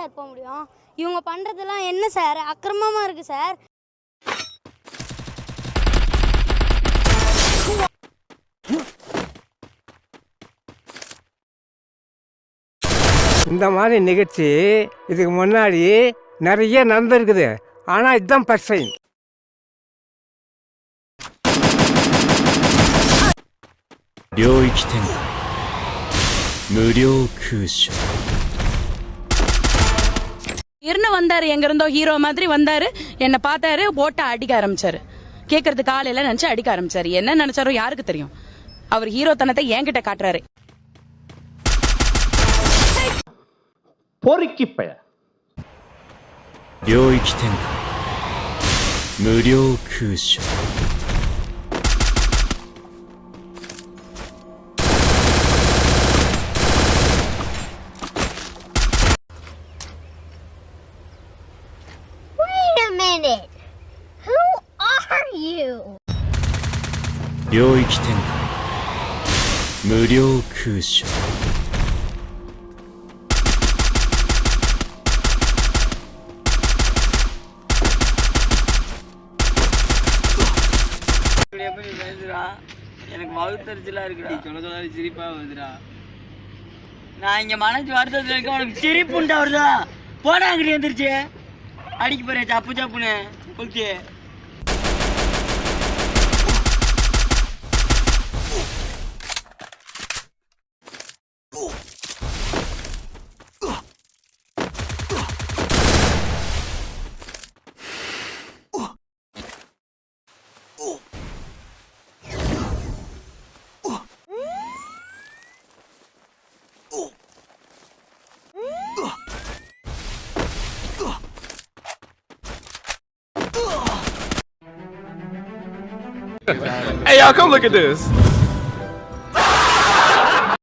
Sir போக முடியும். இவங்க பண்ணுறதெல்லாம் என்ன சார் அக்கிரமமாக இருக்குது சார். இந்த மாதிரி நிகழ்ச்சி இதுக்கு முன்னாடி நிறைய நடந்திருக்குது. ஆனால் இதுதான் ஃபர்ஸ்ட் டைம். இருந்து வந்தாரு, எங்க இருந்தோ ஹீரோ மாதிரி வந்தாரு, என்ன பார்த்தாரு, போட்ட அடிக்க ஆரம்பிச்சாரு. கேக்குறது காலையில நினைச்சு அடிக்க ஆரம்பிச்சாரு. என்ன நினைச்சாரோ யாருக்கு தெரியும். அவர் ஹீரோ தனத்தை என்கிட்ட காட்டுறாரு. பொறுக்கிப்பய Wait a minute. Who are you? 領域展開無料空襲 எப்படி பேசுறா? எனக்கு வகுத்தறிச்சலா இருக்குடா. சொல்ல சொல்ல சிரிப்பா வருதுடா. நான் இங்க மனசு வருத்தத்துல இருக்க, உனக்கு சிரிப்புண்டா வருதா? போடா அங்கிட்டு வந்துருச்சு. அடிக்க போறேன் சப்பு சப்புன்னு. Okay Hey y'all, come look at this.